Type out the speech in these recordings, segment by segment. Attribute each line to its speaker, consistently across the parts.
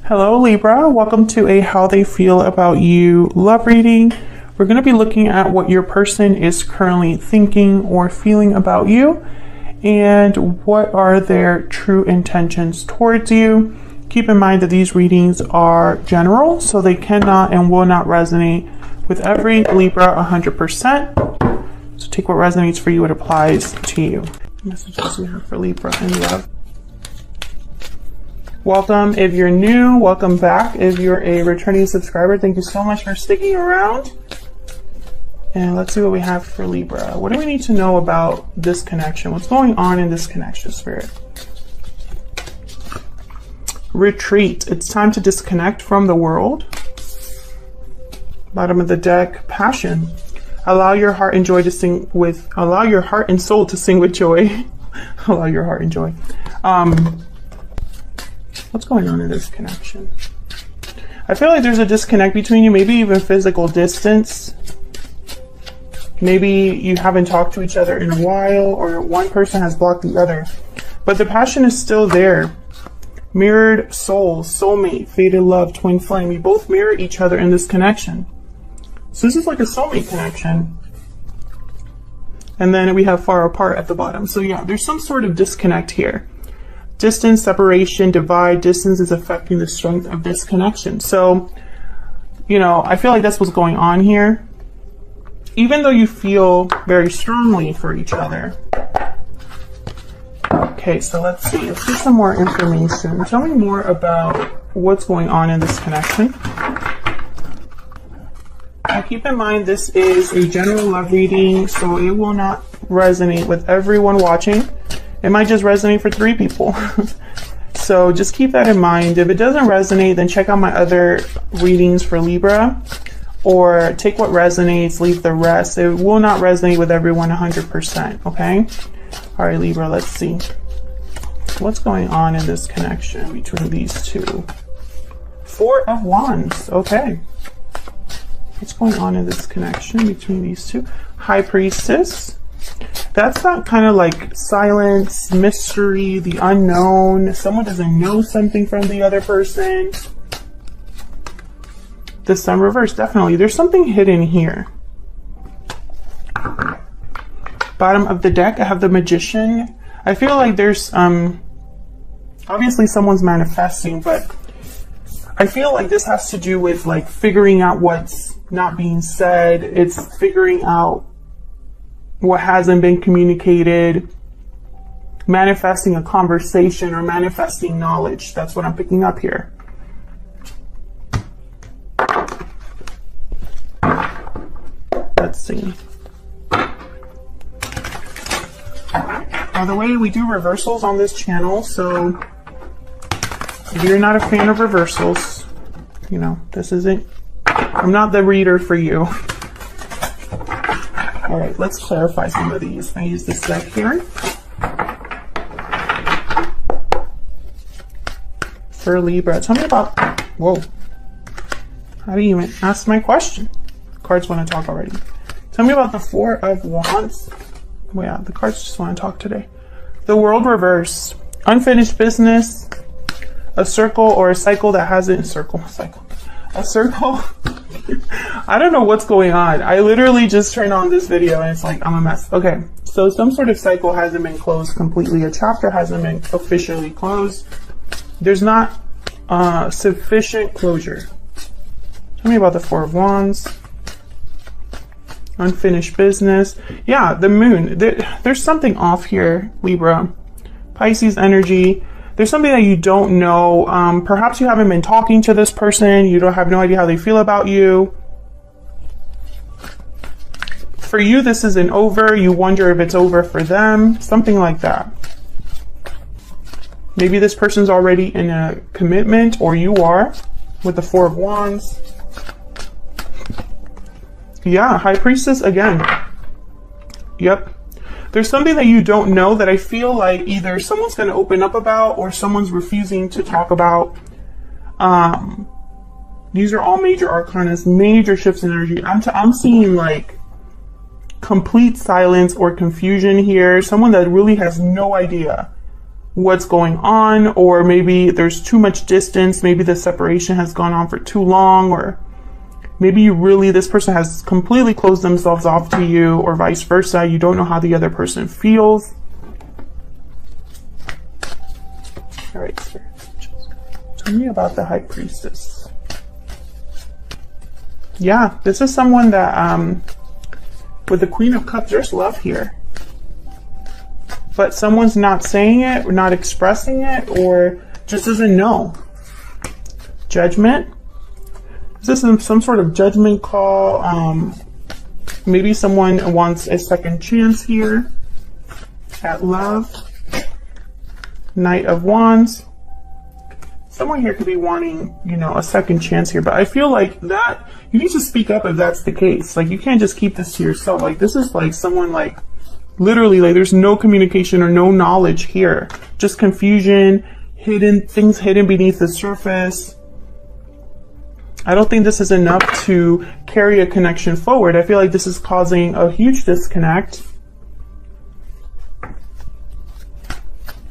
Speaker 1: Hello Libra, welcome to a how they feel about you love reading. We're going to be looking at what your person is currently thinking or feeling about you and what are their true intentions towards you. Keep in mind that these readings are general, so they cannot and will not resonate with every Libra 100%. So take what resonates for you, it applies to you. Messages we have for Libra in love. Welcome if you're new, welcome back if you're a returning subscriber. Thank you so much for sticking around. And let's see what we have for Libra. What do we need to know about this connection? What's going on in this connection, Spirit? Retreat. It's time to disconnect from the world. Bottom of the deck, passion. Allow your heart and joy to sing with, allow your heart and soul to sing with joy. Allow your heart and joy. What's going on in this connection? I feel like there's a disconnect between you, maybe even physical distance. Maybe you haven't talked to each other in a while, or one person has blocked the other. But the passion is still there. Mirrored souls, soulmate, fated love, twin flame. We both mirror each other in this connection. So this is like a soulmate connection. And then we have far apart at the bottom. So yeah, there's some sort of disconnect here. Distance, separation, divide, distance is affecting the strength of this connection. So, you know, I feel like that's what's going on here. Even though you feel very strongly for each other. Okay, so let's see. Let's get some more information. Tell me more about what's going on in this connection. Now keep in mind this is a general love reading, so it will not resonate with everyone watching. It might just resonate for 3 people. So just keep that in mind. If it doesn't resonate, then check out my other readings for Libra, or take what resonates, leave the rest. It will not resonate with everyone 100%, okay? All right, Libra, let's see. What's going on in this connection between these two? 4 of Wands, okay. What's going on in this connection between these two? High Priestess. That's that kind of like silence, mystery, the unknown. Someone doesn't know something from the other person. The Sun reverse, definitely. There's something hidden here. Bottom of the deck, I have the Magician. I feel like there's, obviously someone's manifesting, but I feel like this has to do with like figuring out what's not being said. It's figuring out what hasn't been communicated, manifesting a conversation or manifesting knowledge. That's what I'm picking up here. Let's see. By the way, we do reversals on this channel, so if you're not a fan of reversals, you know, this isn't, I'm not the reader for you. All right, let's clarify some of these. I use this deck here. For Libra, tell me about, whoa. How do you even ask my question? Cards want to talk already. Tell me about the 4 of Wands. Well, yeah, the cards just want to talk today. The World reverse. Unfinished business. A circle or a cycle that hasn't, a circle. I don't know what's going on. I literally just turned on this video and it's like, I'm a mess. Okay, so some sort of cycle hasn't been closed completely. A chapter hasn't been officially closed. There's not sufficient closure. Tell me about the 4 of Wands. Unfinished business. Yeah, the moon. There's something off here, Libra. Pisces energy. There's something that you don't know. Perhaps you haven't been talking to this person. You don't have no idea how they feel about you. For you, this isn't over. You wonder if it's over for them. Something like that. Maybe this person's already in a commitment, or you are, with the 4 of Wands. Yeah, High Priestess again. Yep. There's something that you don't know that I feel like either someone's going to open up about or someone's refusing to talk about. These are all major arcanas, major shifts in energy. I'm seeing like complete silence or confusion here. Someone that really has no idea what's going on, or maybe there's too much distance. Maybe the separation has gone on for too long, or maybe this person has completely closed themselves off to you, or vice versa. You don't know how the other person feels. All right, Spirit. Tell me about the High Priestess. Yeah, this is someone that, with the Queen of Cups, there's love here. But someone's not saying it, or not expressing it, or just doesn't know. Judgment. Is this some sort of judgment call? Maybe someone wants a second chance here at love. Knight of Wands. Someone here could be wanting, you know, a second chance here. But I feel like that, you need to speak up if that's the case. Like, you can't just keep this to yourself. Like, this is like someone like, literally, like, there's no communication or no knowledge here. Just confusion, things hidden beneath the surface. I don't think this is enough to carry a connection forward. I feel like this is causing a huge disconnect.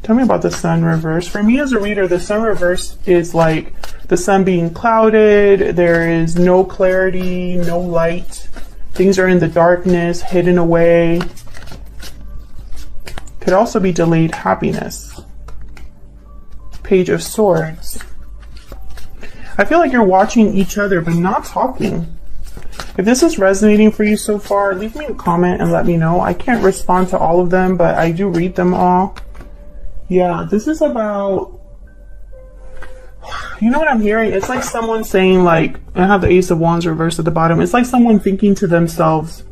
Speaker 1: Tell me about the Sun reverse. For me as a reader, the Sun reverse is like the sun being clouded. There is no clarity, no light. Things are in the darkness, hidden away. Could also be delayed happiness. Page of Swords. I feel like you're watching each other but not talking. If this is resonating for you so far, leave me a comment and let me know. I can't respond to all of them, but I do read them all. Yeah, this is about, you know what I'm hearing? It's like someone saying, like, I have the Ace of Wands reversed at the bottom. It's like someone thinking to themselves,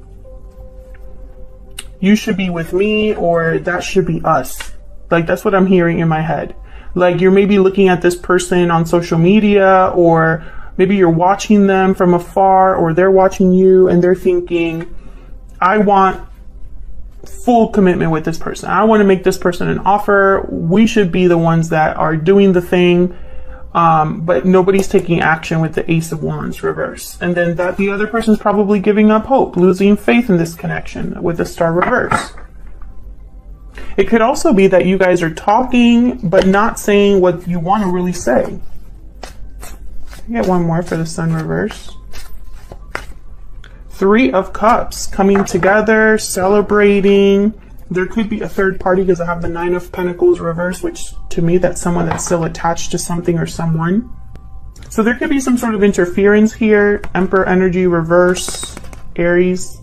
Speaker 1: you should be with me, or that should be us. Like, that's what I'm hearing in my head. Like, you're maybe looking at this person on social media, or maybe you're watching them from afar, or they're watching you and they're thinking, I want full commitment with this person. I want to make this person an offer. We should be the ones that are doing the thing. But nobody's taking action with the Ace of Wands reverse. And then the other person's probably giving up hope, losing faith in this connection with the Star reverse. It could also be that you guys are talking, but not saying what you want to really say. I get one more for the Sun reverse. Three of Cups, coming together, celebrating. There could be a third party because I have the Nine of Pentacles reverse, which to me, that's someone that's still attached to something or someone. So there could be some sort of interference here. Emperor energy reverse, Aries.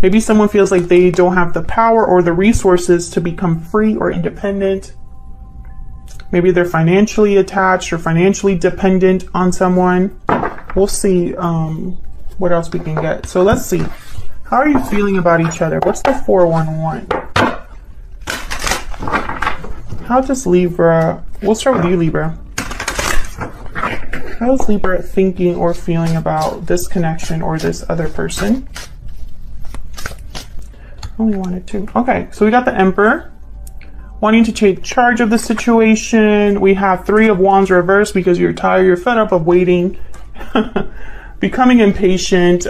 Speaker 1: Maybe someone feels like they don't have the power or the resources to become free or independent. Maybe they're financially attached or financially dependent on someone. We'll see what else we can get. So let's see. How are you feeling about each other? What's the 411? How does Libra... We'll start with you, Libra. How is Libra thinking or feeling about this connection or this other person? Only wanted two. Okay, so we got the Emperor. Wanting to take charge of the situation. We have Three of Wands reversed because you're tired, you're fed up of waiting. Becoming impatient.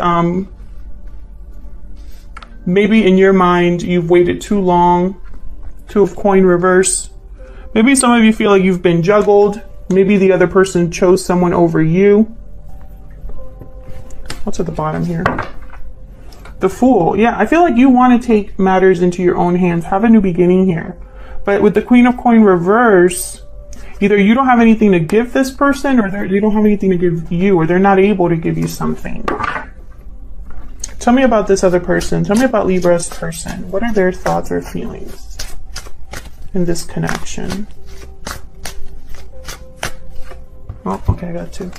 Speaker 1: Maybe in your mind, you've waited too long. Two of Coin reverse. Maybe some of you feel like you've been juggled. Maybe the other person chose someone over you. What's at the bottom here? The Fool. Yeah, I feel like you want to take matters into your own hands. Have a new beginning here. But with the Queen of Coin reverse, either you don't have anything to give this person, or they don't have anything to give you, or they're not able to give you something. Tell me about this other person. Tell me about Libra's person. What are their thoughts or feelings in this connection? Oh, okay, I got two.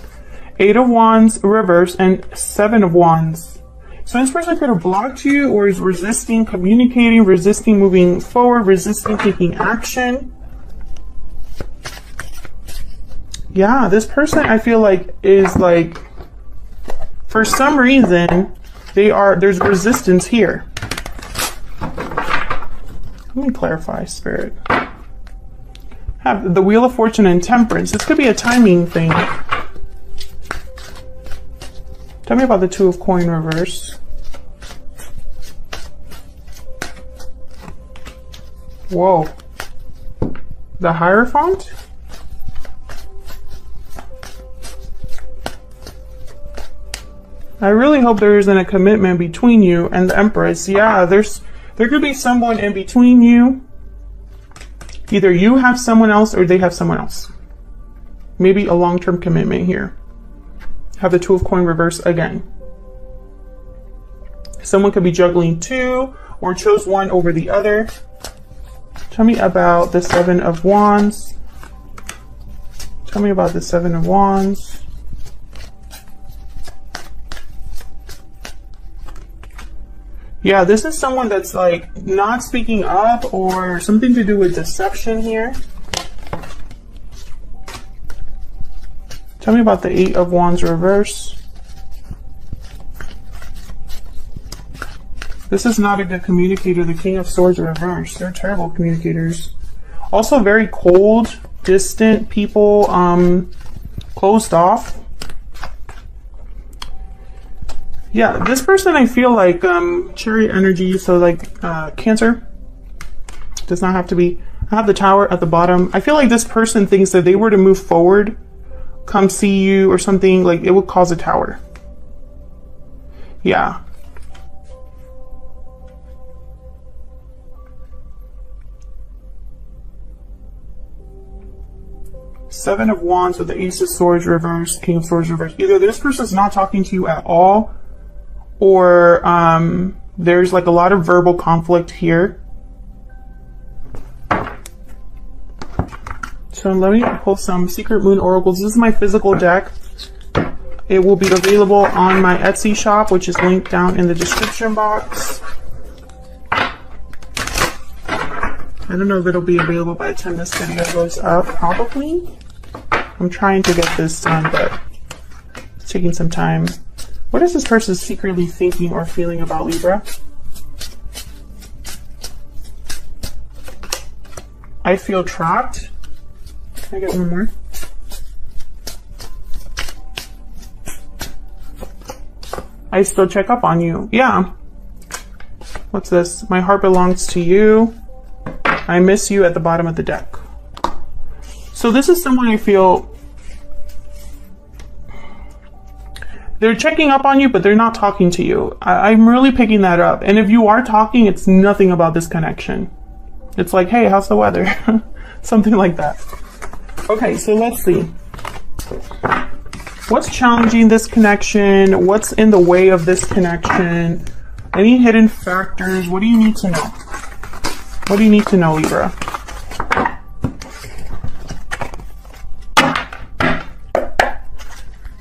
Speaker 1: Eight of Wands reverse and Seven of Wands. So this person could have blocked you, or is resisting communicating, resisting moving forward, resisting taking action. Yeah, this person I feel like is like, for some reason, there's resistance here. Let me clarify, Spirit. Have the Wheel of Fortune and Temperance. This could be a timing thing. Tell me about the Two of Coin reverse. Whoa. The Hierophant. I really hope there isn't a commitment between you and the Empress. Yeah, there could be someone in between you. Either you have someone else or they have someone else. Maybe a long-term commitment here. Have the Two of Coins reverse again. Someone could be juggling two or chose one over the other. Tell me about the Seven of Wands. Tell me about the Seven of Wands. Yeah, this is someone that's like not speaking up or something to do with deception here. Tell me about the Eight of Wands reverse. This is not a good communicator. The King of Swords reverse. They're terrible communicators. Also very cold, distant people, closed off. Yeah, this person I feel like Chariot energy, so like Cancer. Does not have to be. I have the Tower at the bottom. I feel like this person thinks that they were to move forward, come see you or something, like it would cause a Tower. Yeah. Seven of Wands with the Ace of Swords reverse, King of Swords reverse. Either this person's not talking to you at all, or there's like a lot of verbal conflict here. So let me pull some Secret Moon Oracles. This is my physical deck. It will be available on my Etsy shop, which is linked down in the description box. I don't know if it'll be available by the time this video goes up, probably. I'm trying to get this done, but it's taking some time. What is this person secretly thinking or feeling about Libra? I feel trapped. Can I get one more? I still check up on you. Yeah. What's this? My heart belongs to you. I miss you at the bottom of the deck. So this is someone I feel they're checking up on you, but they're not talking to you. I'm really picking that up. And if you are talking, it's nothing about this connection. It's like, hey, how's the weather? Something like that. Okay, so let's see. What's challenging this connection? What's in the way of this connection? Any hidden factors? What do you need to know? What do you need to know, Libra?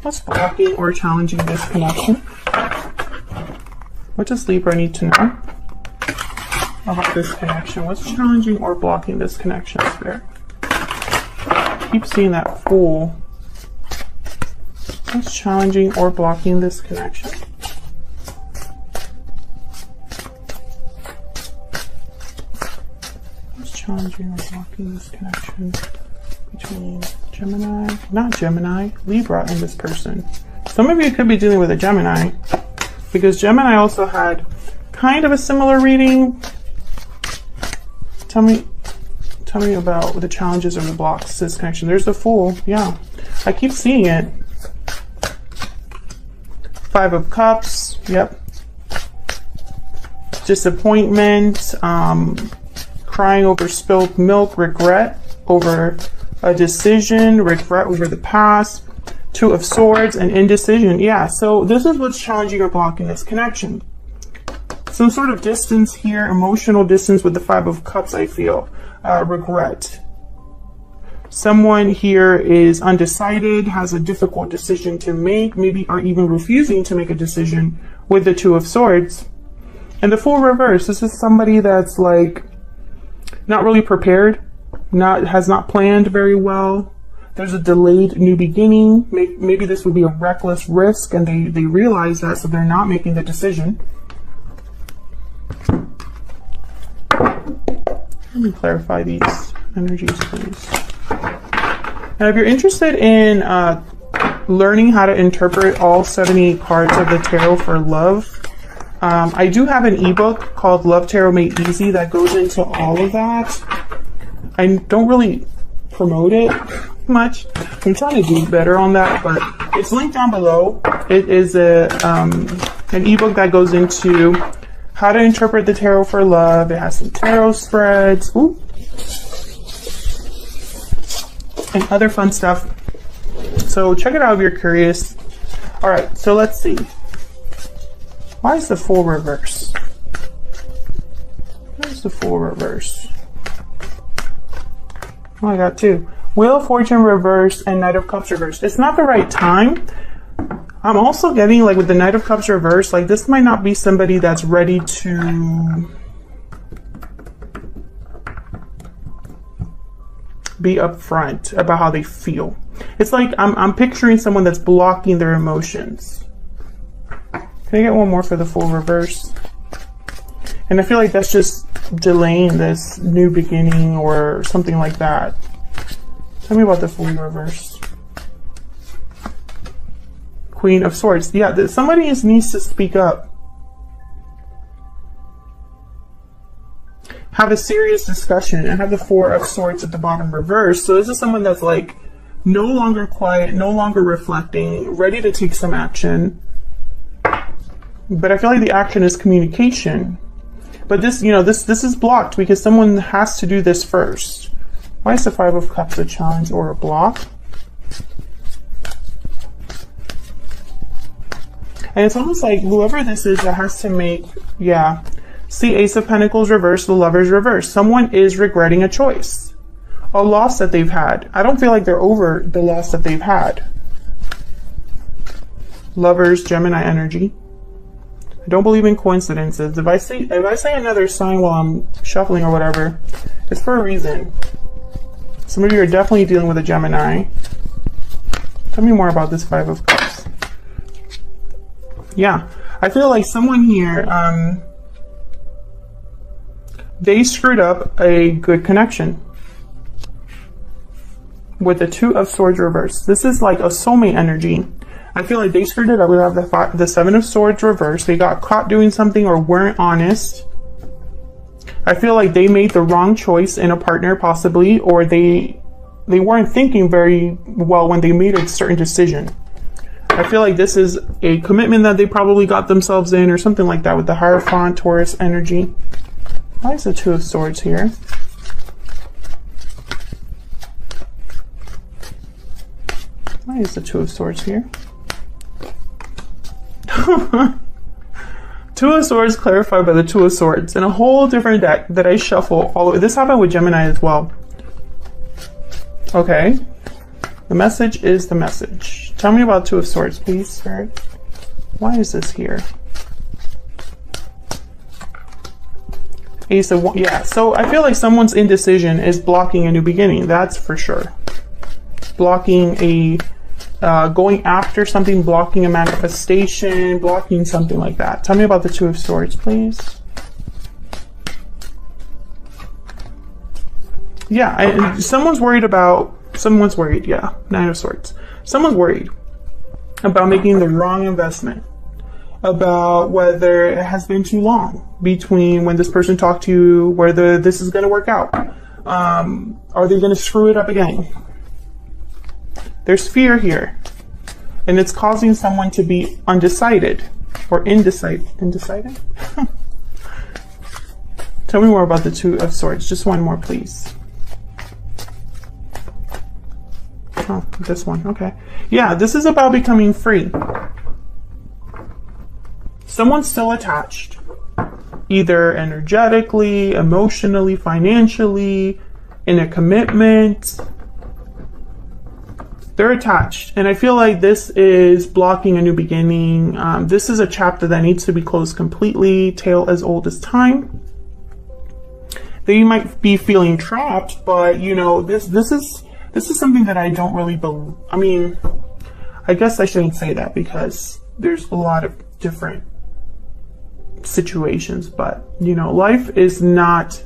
Speaker 1: What's blocking or challenging this connection? What does Libra need to know about this connection? What's challenging or blocking this connection, Spirit? Keep seeing that Fool. What's challenging or blocking this connection? What's challenging or blocking this connection between Gemini, not Gemini, Libra and this person? Some of you could be dealing with a Gemini, because Gemini also had kind of a similar reading. Tell me about the challenges or the blocks to this connection. There's the Fool. Yeah, I keep seeing it. Five of Cups. Yep. Disappointment, crying over spilled milk, regret over a decision, regret over the past, Two of Swords, and indecision. Yeah, so this is what's challenging or blocking this connection. Some sort of distance here, emotional distance with the Five of Cups, I feel. Regret. Someone here is undecided, has a difficult decision to make, maybe are even refusing to make a decision with the Two of Swords. And the Fool reverse, this is somebody that's like not really prepared, has not planned very well. There's a delayed new beginning. Maybe this would be a reckless risk and they realize that, so they're not making the decision. Let me clarify these energies, please. Now, if you're interested in learning how to interpret all 70 cards of the tarot for love, I do have an ebook called Love Tarot Made Easy that goes into all of that. I don't really promote it much. I'm trying to do better on that, but it's linked down below. It is an ebook that goes into how to interpret the tarot for love. It has some tarot spreads. Ooh. And other fun stuff. So check it out if you're curious. All right, so let's see. Why is the Fool reverse? Where's the Fool reverse? Oh, I got two. Wheel of Fortune reverse and Knight of Cups reverse. It's not the right time. I'm also getting, like, with the Knight of Cups reverse, like, this might not be somebody that's ready to be upfront about how they feel. It's like I'm picturing someone that's blocking their emotions. Can I get one more for the Fool reverse? And I feel like that's just delaying this new beginning or something like that. Tell me about the Fool reverse. Queen of Swords. Yeah, somebody needs to speak up. Have a serious discussion, and have the Four of Swords at the bottom reverse. So this is someone that's like no longer quiet, no longer reflecting, ready to take some action. But I feel like the action is communication. But this, you know, this is blocked because someone has to do this first. Why is the Five of Cups a challenge or a block? And it's almost like whoever this is that has to make, yeah. See, Ace of Pentacles reverse, the Lovers reverse. Someone is regretting a choice, a loss that they've had. I don't feel like they're over the loss that they've had. Lovers, Gemini energy. I don't believe in coincidences. If I say another sign while I'm shuffling or whatever, it's for a reason. Some of you are definitely dealing with a Gemini. Tell me more about this Five of Cups. Yeah, I feel like someone here, they screwed up a good connection with the Two of Swords reverse. This is like a soulmate energy. I feel like they screwed it up. We have the Seven of Swords reverse. They got caught doing something or weren't honest. I feel like they made the wrong choice in a partner possibly, or they weren't thinking very well when they made a certain decision. I feel like this is a commitment that they probably got themselves in or something like that with the Hierophant, Taurus energy. Why is the Two of Swords here? Why is the Two of Swords here? Two of Swords clarified by the Two of Swords in a whole different deck that I shuffle all the way. This happened with Gemini as well. Okay. The message is the message. Tell me about Two of Swords, please, Spirit. Why is this here? Ace of Wands. Yeah, so I feel like someone's indecision is blocking a new beginning. That's for sure. Blocking a going after something, blocking a manifestation, blocking something like that. Tell me about the Two of Swords, please. Yeah, someone's worried, yeah, Nine of Swords. Someone's worried about making the wrong investment, about whether it has been too long between when this person talked to you, whether this is going to work out. Are they going to screw it up again? There's fear here, and it's causing someone to be undecided or indecided. Tell me more about the Two of Swords. Just one more, please. Oh, this one. Okay. Yeah, this is about becoming free. Someone's still attached, either energetically, emotionally, financially, in a commitment. They're attached, and I feel like this is blocking a new beginning. This is a chapter that needs to be closed completely, tale as old as time. They might be feeling trapped, but you know, this is something that I don't really believe. I mean, I guess I shouldn't say that because there's a lot of different situations, but you know, life is not,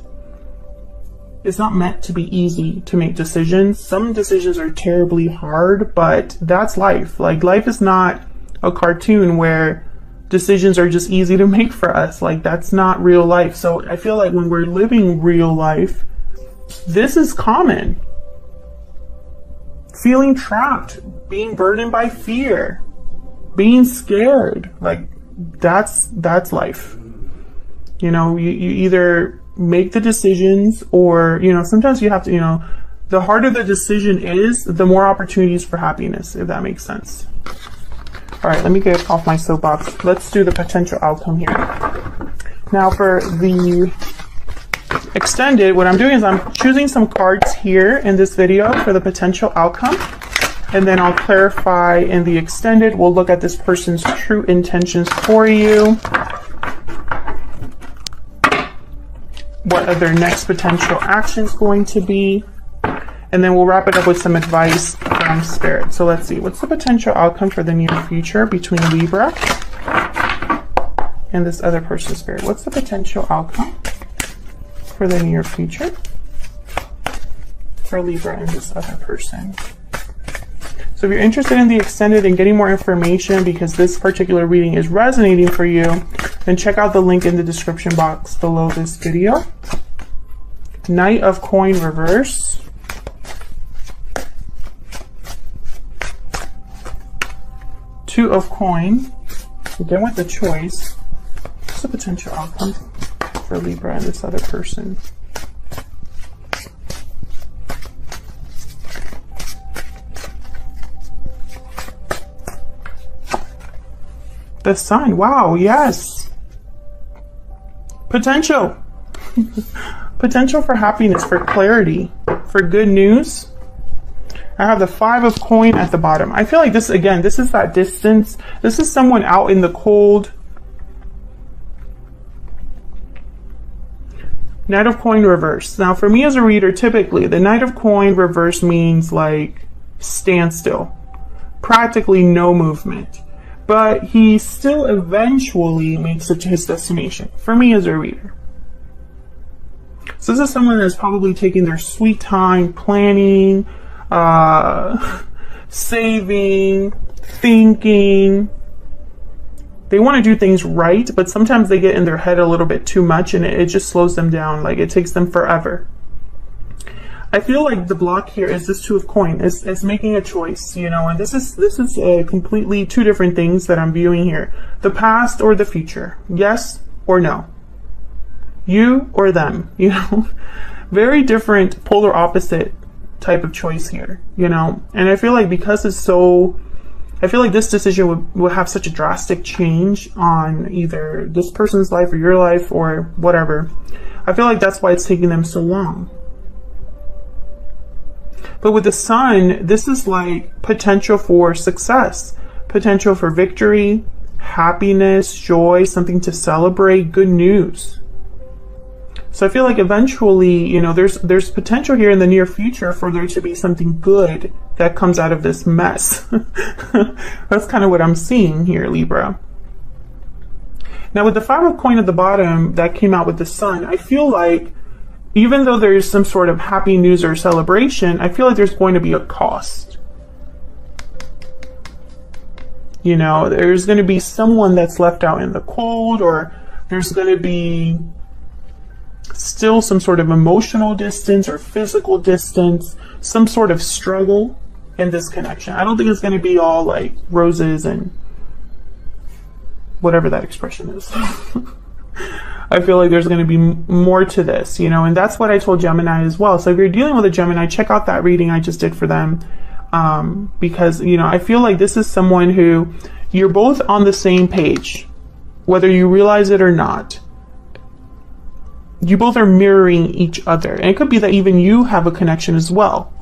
Speaker 1: it's not meant to be easy to make decisions. Some decisions are terribly hard, but that's life. Like, life is not a cartoon where decisions are just easy to make for us. Like, that's not real life. So I feel like when we're living real life, this is common. Feeling trapped, being burdened by fear, being scared, like that's life. You know, you either make the decisions, or, you know, sometimes you have to, you know, the harder the decision is, the more opportunities for happiness, if that makes sense. All right, let me get off my soapbox. Let's do the potential outcome here. Now for the extended, what I'm doing is I'm choosing some cards here in this video for the potential outcome. And then I'll clarify in the extended. We'll look at this person's true intentions for you. What are their next potential actions going to be? And then we'll wrap it up with some advice from Spirit. So let's see, what's the potential outcome for the near future between Libra and this other person's Spirit? What's the potential outcome for the near future for Libra and this other person? So if you're interested in the extended and getting more information because this particular reading is resonating for you, then check out the link in the description box below this video. Knight of Coin reverse. Two of Coin. Again with the choice. What's the potential outcome for Libra and this other person? The Sun. Wow, yes. Potential. Potential for happiness, for clarity, for good news. I have the Five of Coin at the bottom. I feel like this, again, this is that distance. This is someone out in the cold. Knight of Coin reverse. Now, for me as a reader, typically, the Knight of Coin reverse means like standstill. Practically no movement. But he still eventually makes it to his destination, for me as a reader. So this is someone that's probably taking their sweet time, planning, saving, thinking. They want to do things right, but sometimes they get in their head a little bit too much and it just slows them down. Like it takes them forever. I feel like the block here is this Two of Coin. It's making a choice, you know, and this is completely two different things that I'm viewing here. The past or the future. Yes or no. You or them, you know. Very different, polar opposite type of choice here, you know. And I feel like because it's so, I feel like this decision would have such a drastic change on either this person's life or your life or whatever. I feel like that's why it's taking them so long. But with the Sun, this is like potential for success, potential for victory, happiness, joy, something to celebrate, good news. So I feel like eventually, you know, there's potential here in the near future for there to be something good that comes out of this mess. That's kind of what I'm seeing here, Libra. Now with the Five of Coin at the bottom that came out with the Sun, I feel like even though there's some sort of happy news or celebration, I feel like there's going to be a cost. You know, there's going to be someone that's left out in the cold, or there's going to be still some sort of emotional distance or physical distance, some sort of struggle in this connection. I don't think it's going to be all like roses and whatever that expression is. I feel like there's going to be more to this, you know, and that's what I told Gemini as well. So if you're dealing with a Gemini, check out that reading I just did for them. Because, you know, I feel like this is someone who you're both on the same page, whether you realize it or not. You both are mirroring each other. And it could be that even you have a connection as well.